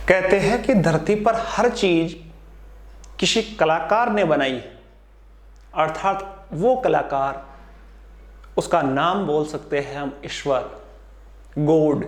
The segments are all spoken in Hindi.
कहते हैं कि धरती पर हर चीज किसी कलाकार ने बनाई है, अर्थात वो कलाकार, उसका नाम बोल सकते हैं हम ईश्वर, गॉड।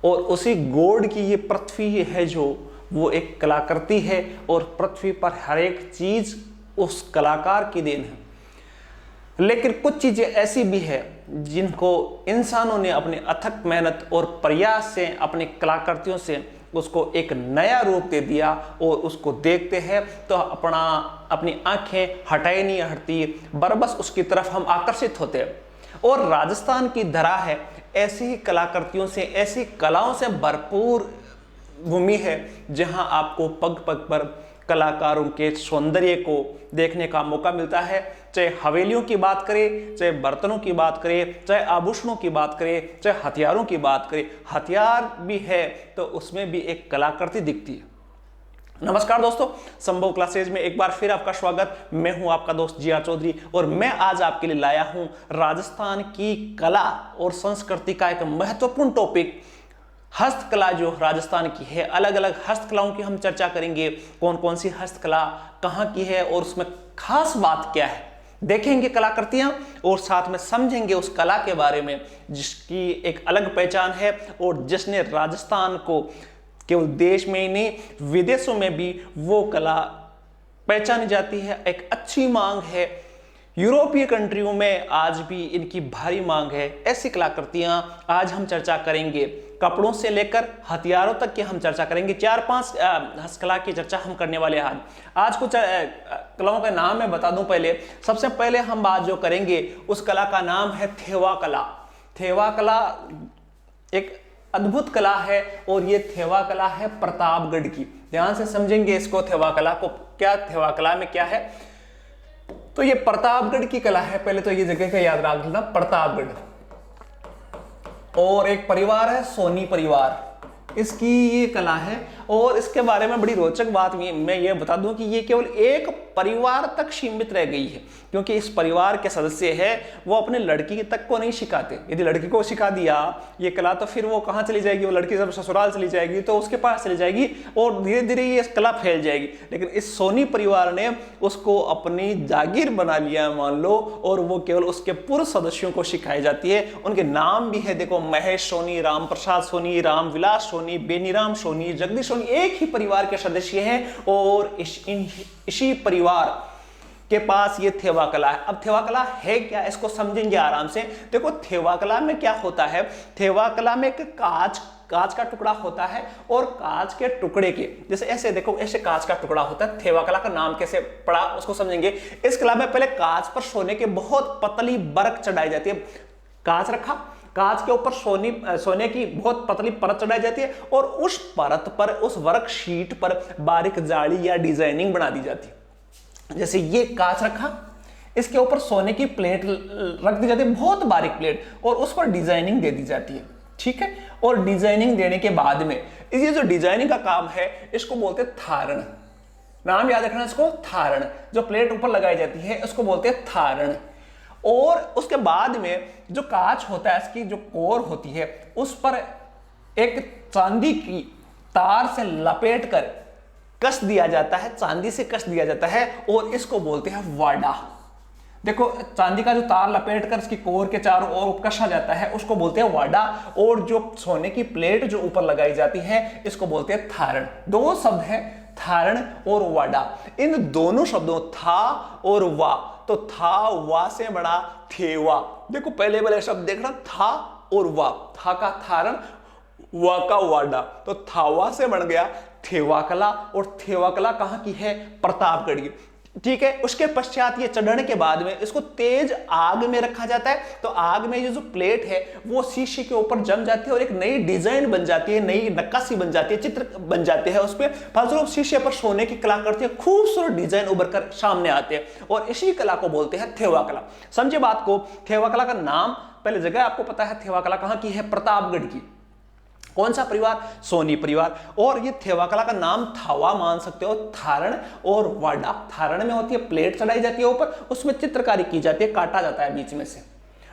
और उसी गॉड की ये पृथ्वी है जो वो एक कलाकृति है, और पृथ्वी पर हर एक चीज उस कलाकार की देन है। लेकिन कुछ चीजें ऐसी भी है जिनको इंसानों ने अपने अथक मेहनत और प्रयास से, अपनी कलाकृतियों से उसको एक नया रूप दे दिया, और उसको देखते हैं तो अपनी आंखें हटाई नहीं हटती, बरबस उसकी तरफ हम आकर्षित होते हैं। और राजस्थान की धरा है ऐसी ही कलाकृतियों से, ऐसी कलाओं से भरपूर भूमि है जहां आपको पग पग पर कलाकारों के सौंदर्य को देखने का मौका मिलता है। चाहे हवेलियों की बात करें, चाहे बर्तनों की बात करें, चाहे आभूषणों की बात करें, चाहे हथियारों की बात करें, हथियार भी है तो उसमें भी एक कलाकृति दिखती है। नमस्कार दोस्तों, संभव क्लासेज में एक बार फिर आपका स्वागत। मैं हूं आपका दोस्त जिया चौधरी, और मैं आज आपके लिए लाया हूं राजस्थान की कला और संस्कृति का एक महत्वपूर्ण टॉपिक, हस्तकला जो राजस्थान की है। अलग अलग हस्तकलाओं की हम चर्चा करेंगे, कौन कौन सी हस्तकला कहाँ की है और उसमें खास बात क्या है, देखेंगे कलाकृतियां और साथ में समझेंगे उस कला के बारे में जिसकी एक अलग पहचान है, और जिसने राजस्थान को केवल देश में ही नहीं विदेशों में भी वो कला पहचानी जाती है। एक अच्छी मांग है, यूरोपीय कंट्रियों में आज भी इनकी भारी मांग है। ऐसी कलाकृतियां आज हम चर्चा करेंगे, कपड़ों से लेकर हथियारों तक की हम चर्चा करेंगे। 4-5 हस्तकला की चर्चा हम करने वाले हैं। आज कुछ कलाओं का नाम मैं बता दूं। पहले सबसे पहले हम बात जो करेंगे उस कला का नाम है थेवा कला। थेवा कला एक अद्भुत कला है, और ये थेवा कला है प्रतापगढ़ की। ध्यान से समझेंगे इसको, थेवा कला को। क्या थेवा कला में क्या है, तो ये प्रतापगढ़ की कला है। पहले तो ये जगह का याद रख लेना, प्रतापगढ़। और एक परिवार है सोनी परिवार, इसकी ये कला है। और इसके बारे में बड़ी रोचक बात मैं ये बता दूं कि ये केवल एक परिवार तक सीमित रह गई है, क्योंकि इस परिवार के सदस्य है वो अपने लड़की तक को नहीं सिखाते। यदि लड़की को सिखा दिया ये कला तो फिर वो कहाँ चली जाएगी, वो लड़की जब ससुराल चली जाएगी तो उसके पास चली जाएगी, और धीरे धीरे ये कला फैल जाएगी। लेकिन इस सोनी परिवार ने उसको अपनी जागीर बना लिया मान लो, और वो केवल उसके पूर्व सदस्यों को सिखाई जाती है। उनके नाम भी है, देखो, महेश सोनी, राम प्रसाद सोनी, राम विलास सोनी, बेनीराम सोनी, जगदीश सोनी, एक ही परिवार के सदस्य हैं। और इसी परिवार के पास ये थेवा कला है। अब थेवा कला है क्या, इसको समझेंगे आराम से। देखो थेवा कला में क्या होता है, थेवा कला में एक कांच का टुकड़ा होता है, और कांच के टुकड़े के जैसे ऐसे, देखो ऐसे कांच का टुकड़ा होता है। थेवा कला का नाम कैसे पड़ा उसको समझेंगे। इस कला में पहले कांच पर सोने के बहुत पतली बर्क चढ़ाई जाती है। कांच रखा, कांच के ऊपर सोने की बहुत पतली परत चढ़ाई जाती है, और उस परत पर, उस वर्क शीट पर बारीक जाली या डिजाइनिंग बना दी जाती है। जैसे ये कांच रखा, इसके ऊपर सोने की प्लेट रख दी जाती है, बहुत बारीक प्लेट, और उस पर डिजाइनिंग दे दी जाती है। ठीक है, और डिजाइनिंग देने के बाद में ये जो डिजाइनिंग का काम है इसको बोलते हैं थारण। नाम याद रखना इसको, थारण। जो प्लेट ऊपर लगाई जाती है उसको बोलते हैं थारण। और उसके बाद में जो कांच होता है, इसकी जो कोर होती है, उस पर एक चांदी की तार से लपेट कर कस दिया जाता है, चांदी से कस दिया जाता है, और इसको बोलते हैं वाडा। देखो चांदी का जो तार लपेट कर इसकी कोर के चारों ओर कसा जाता है उसको बोलते हैं वाडा, और जो सोने की प्लेट जो ऊपर लगाई जाती है इसको बोलते हैं थारण। दो शब्द हैं, थारण और वाडा। इन दोनों शब्दों था और वा, तो था वा से बड़ा थेवा। देखो पहले वाले शब्द देखना, था और वा, था का थारण, वा का वाडा, तो थावा से बन गया थेवा कला। और थेवा कला कहां की है, प्रतापगढ़ की। ठीक है, उसके पश्चात ये चढ़ने के बाद में इसको तेज आग में रखा जाता है, तो आग में ये जो प्लेट है वो शीशे के ऊपर जम जाती है, और एक नई डिजाइन बन जाती है, नई नक्काशी बन जाती है, चित्र बन जाते हैं उस पर। फलस्वरूप शीशे पर सोने की कला करती है, खूबसूरत डिजाइन उभर कर सामने आते हैं, और इसी कला को बोलते हैं थेवा कला। समझे बात को। थेवा कला का नाम, पहले जगह आपको पता है थेवा कला कहां की है, प्रतापगढ़ की। कौन सा परिवार, सोनी परिवार। और ये थेवा कला का नाम थावा मान सकते हो, थारण और वाडा। थारण में होती है प्लेट चढ़ाई जाती है ऊपर, उसमें चित्रकारी की जाती है, काटा जाता है बीच में से।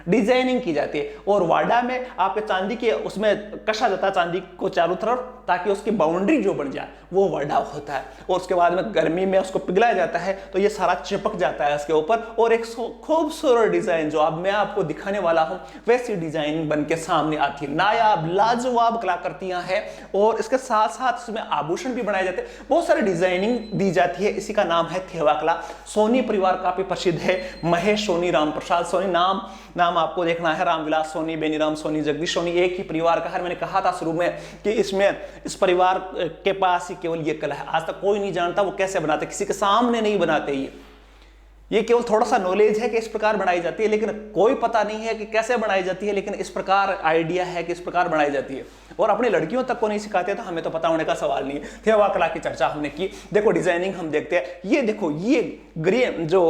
डिजाइनिंग की जाती है। और वाडा में आपके चांदी के उसमें कसा जाता है चांदी को चारों तरफ, ताकि उसकी बाउंड्री जो बन जाए वो वाडा होता है। और उसके बाद में गर्मी में उसको पिघलाया जाता है तो ये सारा चिपक जाता है उसके ऊपर, और एक खूबसूरत डिजाइन जो अब मैं आपको दिखाने वाला हूं वैसी डिजाइन बन के सामने आती है। नायाब लाजवाब कलाकृतियां हैं, और इसके साथ साथ इसमें आभूषण भी बनाए जाते हैं, बहुत सारी डिजाइनिंग दी जाती है। इसी का नाम है थेवा कला। सोनी परिवार काफी प्रसिद्ध है, महेश सोनी, राम प्रसाद सोनी, नाम आपको देखना है, रामविलास सोनी, बेनीराम सोनी, जगदीश सोनी, एक ही परिवार का है। मैंने कहा था शुरू में कि इस परिवार के पास ही केवल ये कला है। आज तक कोई नहीं जानता वो कैसे बनाते, किसी के सामने नहीं बनाते। ये केवल थोड़ा सा नॉलेज है कि इस प्रकार बनाई जाती है, लेकिन कोई पता नहीं है कि कैसे बनाई जाती है, लेकिन इस प्रकार आइडिया है कि इस प्रकार बनाई जाती है। और अपनी लड़कियों तक को नहीं सिखाते तो हमें तो पता होने का सवाल नहीं है। थेवा कला की चर्चा हमने की। देखो डिजाइनिंग हम देखते हैं, ये देखो ये ग्रे जो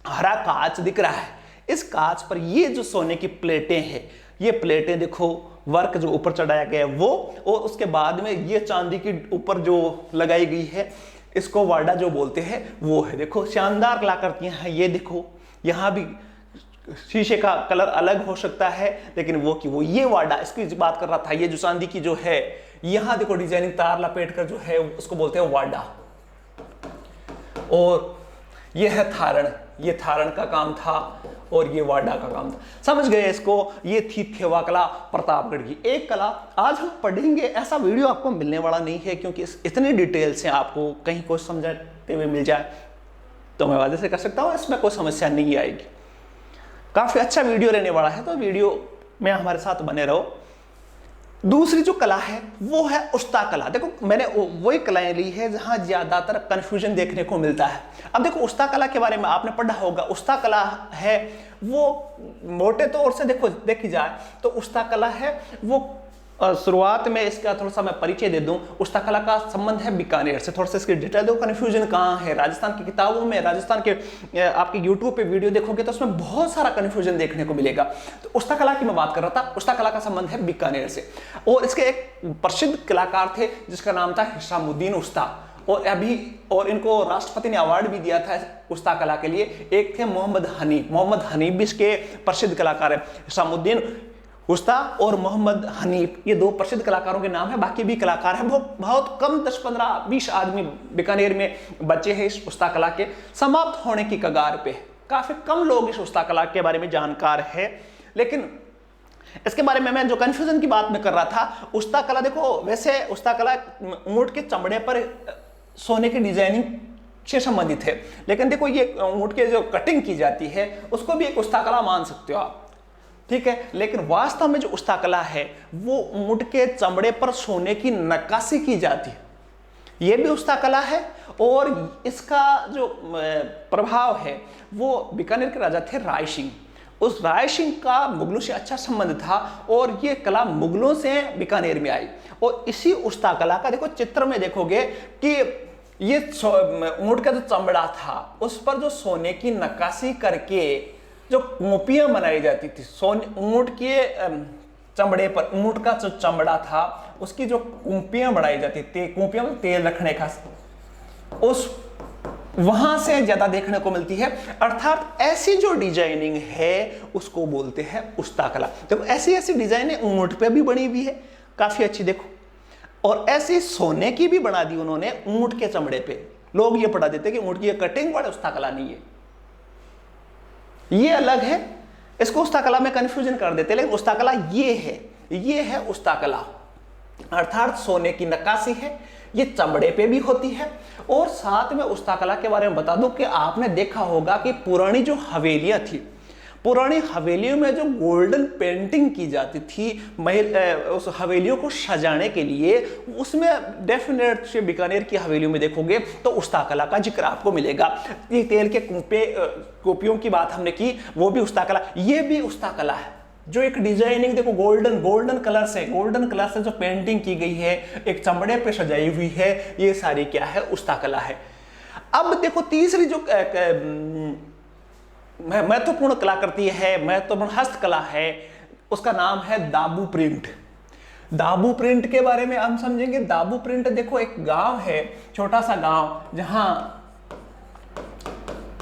हरा कांच दिख रहा है, इस कांच पर ये जो सोने की प्लेटें हैं, ये प्लेटें देखो वर्क जो ऊपर चढ़ाया गया है वो, और उसके बाद में ये चांदी के ऊपर जो लगाई गई है इसको वाडा जो बोलते हैं वो है। देखो शानदार कलाकृतियां हैं। ये देखो यहाँ भी शीशे का कलर अलग हो सकता है, लेकिन वो ये वाडा, इसकी बात कर रहा था। ये जो चांदी की जो है यहाँ देखो डिजाइनिंग तार लपेट कर जो है उसको बोलते हैं वाडा। और ये है थारण, ये थारण का काम था और ये वाडा का काम था। समझ गए इसको? ये थी थेवा कला प्रतापगढ़ की एक कला। आज हम पढ़ेंगे, ऐसा वीडियो आपको मिलने वाला नहीं है क्योंकि इतनी डिटेल से आपको कहीं कुछ समझाते हुए मिल जाए तो मैं वादे से कर सकता हूँ इसमें कोई समस्या नहीं आएगी। काफी अच्छा वीडियो रहने वाला है, तो वीडियो में हमारे साथ बने रहो। दूसरी जो कला है वो है उस्ता कला। देखो मैंने वही कलाएं ली है जहां ज्यादातर कंफ्यूजन देखने को मिलता है। अब देखो उस्ता कला के बारे में आपने पढ़ा होगा। उस्ता कला है वो मोटे तौर से देखी जाए तो उस्ता कला है वो शुरुआत में इसका थोड़ा सा मैं परिचय दे दूं। उस्ता कला का संबंध है बीकानेर से। थोड़ा सा इसकी डिटेल दो, कंफ्यूजन कहाँ है। राजस्थान की किताबों में, राजस्थान के आपके यूट्यूब पे वीडियो देखोगे तो उसमें बहुत सारा कंफ्यूजन देखने को मिलेगा। तो उस्ता कला की मैं बात कर रहा था। उस्ता कला का संबंध है बीकानेर से, और इसके एक प्रसिद्ध कलाकार थे जिसका नाम था हिसामुद्दीन उस्ता, और इनको राष्ट्रपति ने अवार्ड भी दिया था उस्ता कला के लिए। एक थे मोहम्मद हनीफ भी इसके प्रसिद्ध कलाकार है। हिसामुद्दीन उस्ता और मोहम्मद हनीफ, ये दो प्रसिद्ध कलाकारों के नाम है। बाकी भी कलाकार हैं, बहुत कम 10-15-20 आदमी बीकानेर में बचे हैं इस उस्ता कला के समाप्त होने की कगार पे। काफी कम लोग इस उस्ता कला के बारे में जानकार है। लेकिन इसके बारे में मैं जो कंफ्यूजन की बात में कर रहा था, उस्ता कला देखो वैसे उस्ता कला ऊंट के चमड़े पर सोने की डिजाइनिंग से संबंधित है, लेकिन देखो ये ऊंट के जो कटिंग की जाती है उसको भी एक उस्ता कला मान सकते हो आप, ठीक है। लेकिन वास्तव में जो उस्ता कला है वो ऊंट के चमड़े पर सोने की नक्काशी की जाती है, ये भी उस्ता कला है। और इसका जो प्रभाव है वो बीकानेर के राजा थे राय सिंह। उस राय सिंह का मुगलों से अच्छा संबंध था और ये कला मुगलों से बीकानेर में आई। और इसी उस्ता कला का देखो चित्र में देखोगे कि ये ऊंट का जो चमड़ा था उस पर जो सोने की नक्काशी करके जो कॉपियां बनाई जाती थी, ऊंट के चमड़े पर, ऊंट का जो चमड़ा था उसकी जो कॉपियां बनाई जाती थी, कॉपियां में तेल रखने का, उस वहां से ज्यादा देखने को मिलती है। अर्थात ऐसी जो डिजाइनिंग है उसको बोलते हैं उस्ता कला। देखो ऐसी डिजाइनें ऊंट पे भी बनी हुई है काफी अच्छी, देखो। और ऐसी सोने की भी बना दी उन्होंने ऊंट के चमड़े पे। लोग ये पढ़ा देते कि ऊंट की कटिंग वाले उस्ता कला नहीं है, ये अलग है। इसको उस्ता कला में कंफ्यूजन कर देते, लेकिन उस्ता कला ये है उस्ता कला। अर्थात सोने की नक्काशी है, ये चमड़े पे भी होती है। और साथ में उस्ता कला के बारे में बता दूं कि आपने देखा होगा कि पुरानी जो हवेलियां थी, पुरानी हवेलियों में जो गोल्डन पेंटिंग की जाती थी उस हवेलियों को सजाने के लिए, उसमें डेफिनेट से बीकानेर की हवेलियों में देखोगे तो उस्ता कला का जिक्र आपको मिलेगा। ये तेल के कॉपियों की बात हमने की, वो भी उस्ता कला, ये भी उस्ता कला है। जो एक डिजाइनिंग देखो गोल्डन कलर से जो पेंटिंग की गई है, एक चमड़े पे सजाई हुई है, ये सारी क्या है? उस्ता कला है। अब देखो तीसरी जो महत्वपूर्ण कलाकृति है, महत्वपूर्ण हस्तकला है, उसका नाम है दाबू प्रिंट। दाबू प्रिंट के बारे में हम समझेंगे। दाबू प्रिंट देखो एक गांव है, छोटा सा गांव, जहां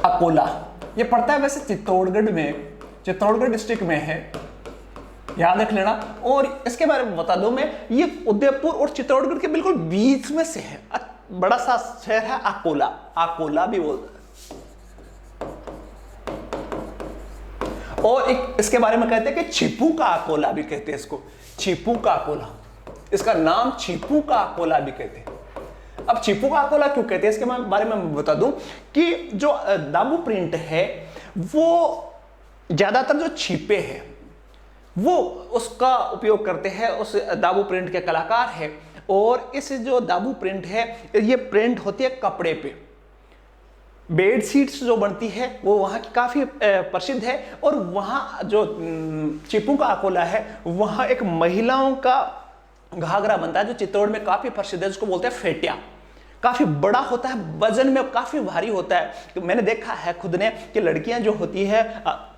अकोला, ये पड़ता है वैसे चित्तौड़गढ़ में, चित्तौड़गढ़ डिस्ट्रिक्ट में है, याद रख लेना। और इसके बारे में बता दूं मैं, ये उदयपुर और चित्तौड़गढ़ के बिल्कुल बीच में से है। बड़ा सा शहर है अकोला, अकोला भी बोलते हैं। और एक इसके बारे में कहते हैं कि छिपू का अकोला भी कहते हैं इसको, छिपू का अकोला, इसका नाम छिपू का अकोला भी कहते हैं। अब छिपू का अकोला क्यों कहते हैं इसके बारे में मैं बता दूं कि जो दाबू प्रिंट है वो ज्यादातर जो छिपे हैं वो उसका उपयोग करते हैं, उस दाबू प्रिंट के कलाकार है। और इस जो दाबू प्रिंट है ये प्रिंट होती है कपड़े पे, बेड शीट्स जो बनती है वो वहाँ की काफ़ी प्रसिद्ध है। और वहाँ जो छिपू का अकोला है वहाँ एक महिलाओं का घाघरा बनता है जो चित्तौड़ में काफ़ी प्रसिद्ध है, जिसको बोलते हैं फेटिया। काफ़ी बड़ा होता है, वजन में काफ़ी भारी होता है। मैंने देखा है खुद ने कि लड़कियां जो होती है,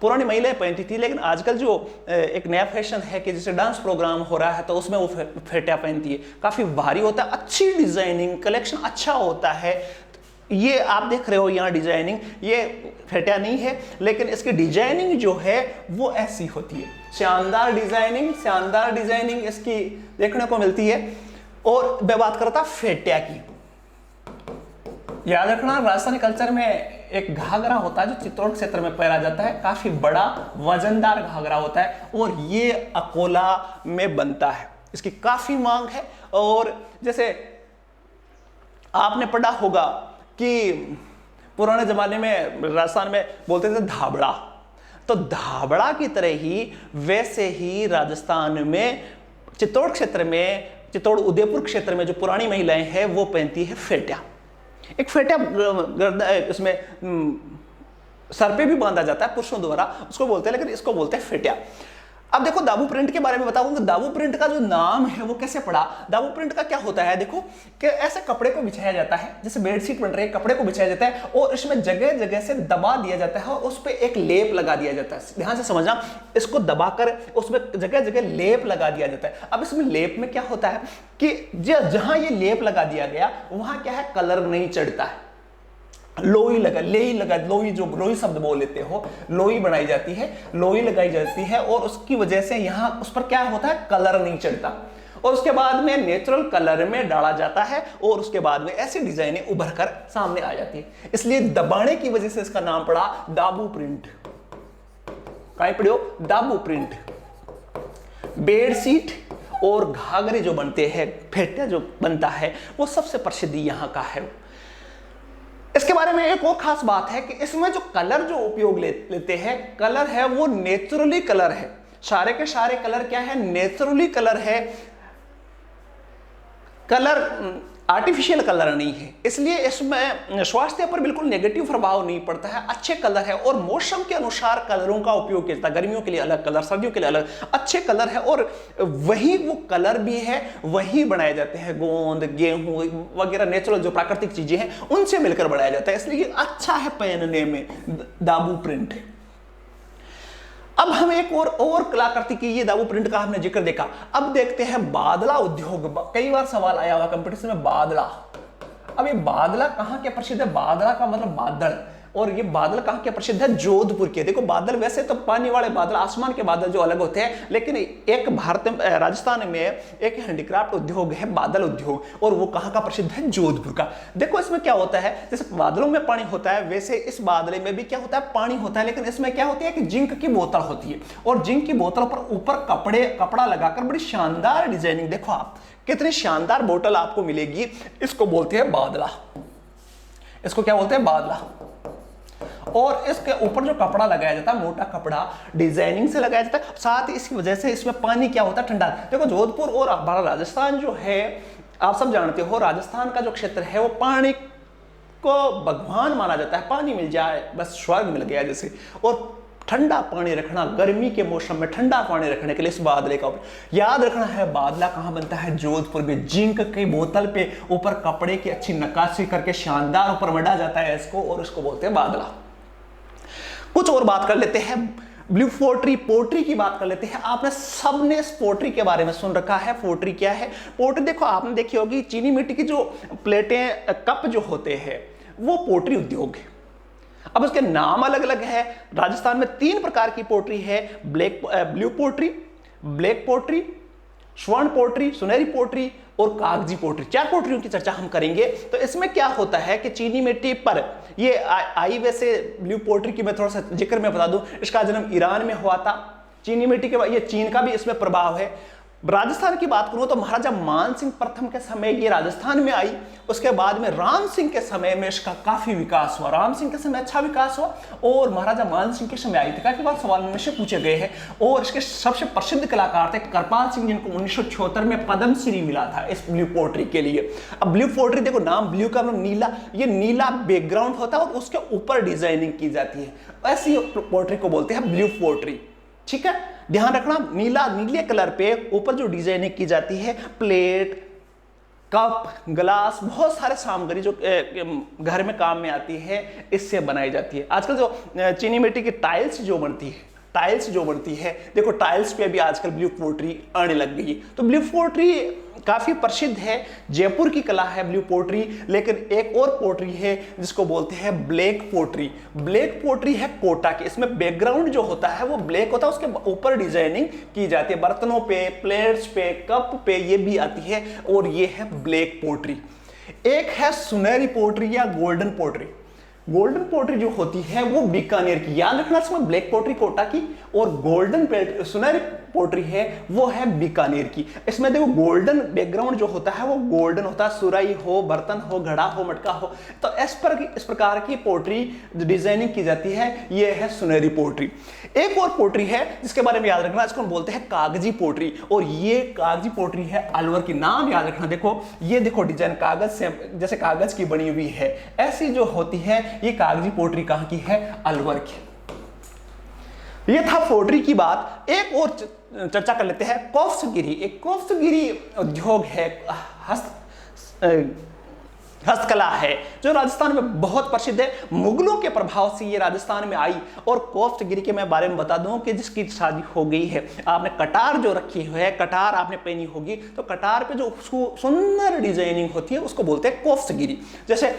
पुरानी महिलाएं पहनती थी, लेकिन आजकल जो एक नया फैशन है कि जैसे डांस प्रोग्राम हो रहा है तो उसमें वो फेटिया पहनती है। काफ़ी भारी होता है, अच्छी डिजाइनिंग, कलेक्शन अच्छा होता है। ये आप देख रहे हो यहाँ डिजाइनिंग, ये फेटिया नहीं है लेकिन इसकी डिजाइनिंग जो है वो ऐसी होती है, शानदार डिजाइनिंग, शानदार डिजाइनिंग इसकी देखने को मिलती है। और मैं बात करता फेटिया की, याद रखना राजस्थानी कल्चर में एक घाघरा होता है जो चित्तौड़ क्षेत्र में पहना जाता है, काफी बड़ा वजनदार घाघरा होता है और ये अकोला में बनता है, इसकी काफी मांग है। और जैसे आपने पढ़ा होगा कि पुराने जमाने में राजस्थान में बोलते थे धाबड़ा, तो धाबड़ा की तरह ही वैसे ही राजस्थान में चित्तौड़ क्षेत्र में, चित्तौड़ उदयपुर क्षेत्र में जो पुरानी महिलाएं हैं वो पहनती है फेटिया। एक फेटिया इसमें सर पे भी बांधा जाता है पुरुषों द्वारा, उसको बोलते हैं, लेकिन इसको बोलते हैं फेटिया। अब देखो दाबू प्रिंट के बारे में बताऊंगा। दाबू प्रिंट का जो नाम है वो कैसे पड़ा। दाबू प्रिंट का क्या होता है, देखो कि ऐसे कपड़े को बिछाया जाता है, जैसे बेडशीट बन रही है, कपड़े को बिछाया जाता है और इसमें जगह जगह से दबा दिया जाता है और उस पर एक लेप लगा दिया जाता है। ध्यान से समझना, इसको दबाकर उसमें जगह जगह लेप लगा दिया जाता है। अब इसमें लेप में क्या होता है कि जहां ये लेप लगा दिया गया वहां क्या है, कलर नहीं चढ़ता है। लोई लगा, लेई लगा, लोई जो लोई शब्द बोल लेते हो, लोई बनाई जाती है, लोई लगाई जाती है और उसकी वजह से यहाँ उस पर क्या होता है, कलर नहीं चढ़ता। और उसके बाद में नेचुरल कलर में डाला जाता है और उसके बाद में ऐसी डिजाइनें उभर कर सामने आ जाती है। इसलिए दबाने की वजह से इसका नाम पड़ा दाबू प्रिंट। कहीं पढ़ो, दाबू प्रिंट। बेडशीट और घाघरे जो बनते हैं, फेटिया जो बनता है वो सबसे प्रसिद्ध यहाँ का है। इसके बारे में एक और खास बात है कि इसमें जो कलर जो उपयोग लेते हैं, कलर है वो नेचुरली कलर है। सारे के सारे कलर क्या है, नेचुरली कलर है, कलर आर्टिफिशियल कलर नहीं है। इसलिए इसमें स्वास्थ्य पर बिल्कुल नेगेटिव प्रभाव नहीं पड़ता है, अच्छे कलर है। और मौसम के अनुसार कलरों का उपयोग किया जाता है, गर्मियों के लिए अलग कलर, सर्दियों के लिए अलग, अच्छे कलर है। और वही वो कलर भी है, वही बनाए जाते हैं, गोंद, गेहूं वगैरह नेचुरल जो प्राकृतिक चीजें हैं उनसे मिलकर बनाया जाता है, इसलिए अच्छा है पहनने में दाबू प्रिंट। अब हम एक और कलाकृति की, ये दाबू प्रिंट का हमने जिक्र देखा। अब देखते हैं बादला उद्योग। कई बार सवाल आया हुआ कंपटीशन में, बादला। अब ये बादला कहाँ के प्रसिद्ध है, बादला का मतलब बादल, और ये बादल कहाँ के प्रसिद्ध है, जोधपुर के। देखो बादल वैसे तो पानी वाले बादल, आसमान के बादल जो अलग होते हैं, लेकिन एक राजस्थान में एक हैंडीक्राफ्ट उद्योग है बादल उद्योग, और वो कहाँ का प्रसिद्ध है, जोधपुर का। देखो इसमें क्या होता है, जैसे बादलों में पानी होता है वैसे इस बादले में भी क्या होता है, पानी होता है। लेकिन इसमें क्या होती है कि जिंक की बोतल होती है और जिंक की बोतल पर ऊपर कपड़ा लगाकर बड़ी शानदार डिजाइनिंग, देखो आप कितनी शानदार बोतल आपको मिलेगी। इसको बोलते हैं बादला, इसको क्या बोलते हैं, बादला। और इसके ऊपर जो कपड़ा लगाया जाता है, मोटा कपड़ा डिजाइनिंग से लगाया जाता है, साथ ही इसकी वजह से इसमें पानी क्या होता है, ठंडा। देखो जोधपुर और हमारा राजस्थान जो है, आप सब जानते हो राजस्थान का जो क्षेत्र है वो पानी को भगवान माना जाता है, पानी मिल जाए बस स्वर्ग मिल गया जैसे। और ठंडा पानी रखना, गर्मी के मौसम में ठंडा पानी रखने के लिए इस बादले का याद रखना है। बादला कहाँ बनता है, जोधपुर में। जिंक की बोतल पे ऊपर कपड़े की अच्छी नक्काशी करके शानदार ऊपर मढ़ा जाता है इसको, और इसको बोलते हैं बादला। कुछ और बात कर लेते हैं, ब्लू पोट्री, पोट्री की बात कर लेते हैं। आपने सबने इस पोट्री के बारे में सुन रखा है। पोट्री क्या है, पोट्री देखो आपने देखी होगी, चीनी मिट्टी की जो प्लेटें, कप जो होते हैं वो पोट्री उद्योग है। अब उसके नाम अलग अलग है। राजस्थान में 3 प्रकार की पोट्री है, ब्लू पोट्री, ब्लैक पोट्री, स्वर्ण पोट्री, सुनहरी पोट्री और कागजी पोट्री। 4 पोट्रियों की चर्चा हम करेंगे। तो इसमें क्या होता है कि चीनी मिट्टी पर ये आई, वैसे ब्लू पोट्री की मैं थोड़ा सा जिक्र में बता दूं, इसका जन्म ईरान में हुआ था। चीनी मिट्टी के बाद ये चीन का भी इसमें प्रभाव है। राजस्थान की बात करूं तो महाराजा मान सिंह प्रथम के समय ये राजस्थान में आई। उसके बाद में राम सिंह के समय में इसका काफी विकास हुआ। राम सिंह के समय अच्छा विकास हुआ और महाराजा मान सिंह के समय आई थी। काफी बार सवाल में से पूछे गए हैं। और इसके सबसे प्रसिद्ध कलाकार थे कृपाल सिंह, जिनको 1976 में पद्मश्री मिला था इस ब्लू पोट्री के लिए। अब ब्लू पोट्री देखो, नाम ब्लू का मतलब नीला, ये नीला बैकग्राउंड होता है और उसके ऊपर डिजाइनिंग की जाती है। ऐसी पोट्री को बोलते हैं ब्लू पोट्री। ठीक है, ध्यान रखना, नीले कलर पे ऊपर जो डिजाइनिंग की जाती है, प्लेट, कप, ग्लास, बहुत सारे सामग्री जो घर में काम में आती है, इससे बनाई जाती है। आजकल जो चीनी मिट्टी की टाइल्स जो बनती है, देखो टाइल्स पे भी आजकल ब्लू पोट्री आने लग गई। तो ब्लू पोट्री काफी प्रसिद्ध है, जयपुर की कला है ब्लू पोट्री। लेकिन एक और पोट्री है जिसको बोलते हैं ब्लैक पोट्री। ब्लैक पोट्री है कोटा की। इसमें बैकग्राउंड जो होता है वो ब्लैक होता है, उसके ऊपर डिजाइनिंग की जाती है, बर्तनों पे, प्लेट्स पे, कप पे ये भी आती है, और ये है ब्लैक पोट्री। एक है सुनहरी पोट्री या गोल्डन पोट्री। गोल्डन पोट्री जो होती है वो बीकानेर की, याद रखना, इसमें ब्लैक पोट्री कोटा की और गोल्डन सुनहरी पोट्री है वो है बीकानेर की। इसमें देखो गोल्डन बैकग्राउंड जो होता है वो गोल्डन होता है, सुराही हो, बर्तन हो, घड़ा हो, मटका हो। तो इस प्रकार की पोट्री डिजाइनिंग की जाती है, ये है सुनहरी पोट्री। एक और पोट्री है जिसके बारे में याद रखना, इसको हम बोलते हैं कागजी पोट्री। और ये कागजी पोट्री है अलवर की। नाम याद रखना, देखो ये देखो डिजाइन कागज से, जैसे कागज की बनी हुई है, ऐसी जो होती है ये कागजी पोट्री कहां की है? अलवर की। ये था पोट्री की बात। एक और चर्चा कर लेते हैं, कोफ्तगिरी। एक कोफ्तगिरी उद्योग है, हस्तकला है जो राजस्थान में बहुत प्रसिद्ध है। मुगलों के प्रभाव से ये राजस्थान में आई। और कोफ्तगिरी के मैं बारे में बता दूं कि जिसकी शादी हो गई है, आपने कटार जो रखी है, कटार आपने पहनी होगी, तो कटार पे जो सुंदर डिजाइनिंग होती है उसको बोलते हैं कोफ्तगिरी। जैसे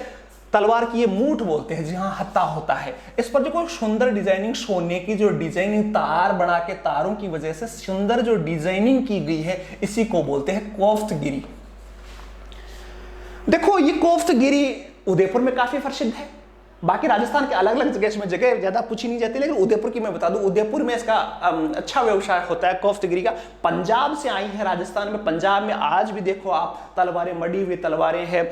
तलवार की ये मूठ बोलते हैं जहां हत्था होता है, इस पर जो कोई सुंदर डिजाइनिंग, सोने की जो डिजाइनिंग, तार बना के तारों की वजह से सुंदर जो डिजाइनिंग की गई है, इसी को बोलते हैं कोफ्तगिरी। देखो ये कोफ्तगिरी उदयपुर में काफी प्रसिद्ध है। बाकी राजस्थान के अलग अलग जगह इसमें जगह ज्यादा पूछी नहीं जाती, लेकिन उदयपुर की मैं बता दूं, उदयपुर में इसका अच्छा व्यवसाय होता है कोफ्तगिरी का। पंजाब से आई है राजस्थान में। पंजाब में आज भी देखो आप तलवारें, मड़ी हुई तलवारें हैं,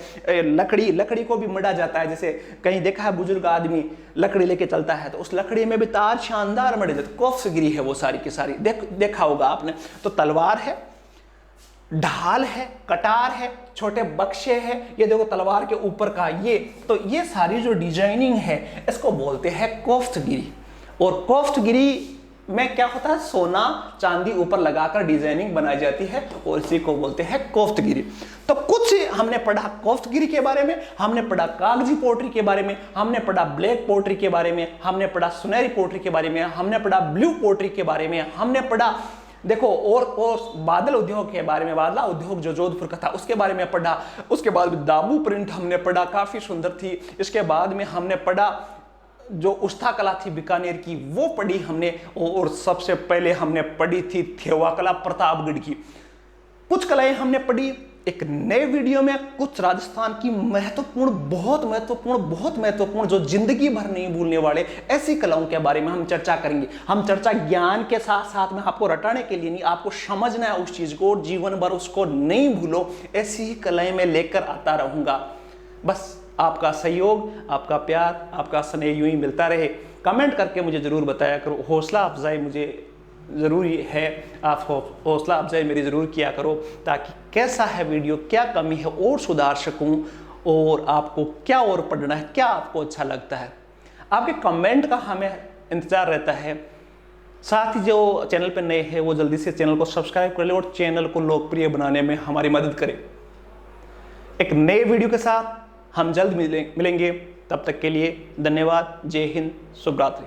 लकड़ी को भी मड़ा जाता है। जैसे कहीं देखा है बुजुर्ग आदमी लकड़ी लेके चलता है तो उस लकड़ी में भी तार शानदार मड़े जाते, कोफ्तगिरी है वो सारी की सारी। देखा होगा आपने। तो तलवार है, ढाल है, कटार है, छोटे बक्से हैं, ये देखो तलवार के ऊपर का ये, तो ये सारी जो डिजाइनिंग है इसको बोलते हैं कोफ्तगिरी। और कोफ्तगिरी में क्या होता है? सोना चांदी ऊपर लगाकर डिजाइनिंग बनाई जाती है और इसी को बोलते हैं कोफ्तगिरी। तो कुछ हमने पढ़ा कोफ्तगिरी के बारे में, हमने पढ़ा कागजी पोट्री के बारे में, हमने पढ़ा ब्लैक पोट्री के बारे में, हमने पढ़ा सुनहरी पोट्री के बारे में, हमने पढ़ा ब्लू पोट्री के बारे में, हमने पढ़ा देखो और बादल उद्योग के बारे में, बादला उद्योग जो जोधपुर का था उसके बारे में पढ़ा। उसके बाद दाबू प्रिंट हमने पढ़ा, काफी सुंदर थी। इसके बाद में हमने पढ़ा जो उस्ता कला थी बीकानेर की, वो पढ़ी हमने। और सबसे पहले हमने पढ़ी थी थेवा कला प्रतापगढ़ की। कुछ कलाएं हमने पढ़ी। एक नए वीडियो में कुछ राजस्थान की महत्वपूर्ण, बहुत महत्वपूर्ण जो जिंदगी भर नहीं भूलने वाले ऐसी कलाओं के बारे में हम चर्चा करेंगे। हम चर्चा ज्ञान के साथ साथ में आपको रटाने के लिए नहीं, आपको समझना है उस चीज को, जीवन भर उसको नहीं भूलो, ऐसी ही कलाएं मैं लेकर आता रहूंगा। बस आपका सहयोग, आपका प्यार, आपका स्नेह यूं ही मिलता रहे। कमेंट करके मुझे जरूर बताया करो, हौसला अफजाई मुझे ज़रूरी है, आप हौसला अफजाई मेरी ज़रूर किया करो, ताकि कैसा है वीडियो, क्या कमी है और सुधार सकूं, और आपको क्या और पढ़ना है, क्या आपको अच्छा लगता है। आपके कमेंट का हमें इंतज़ार रहता है। साथ ही जो चैनल पर नए हैं वो जल्दी से चैनल को सब्सक्राइब कर ले और चैनल को लोकप्रिय बनाने में हमारी मदद करें। एक नए वीडियो के साथ हम जल्द मिलेंगे। तब तक के लिए धन्यवाद। जय हिंद, शुभ रात्रि।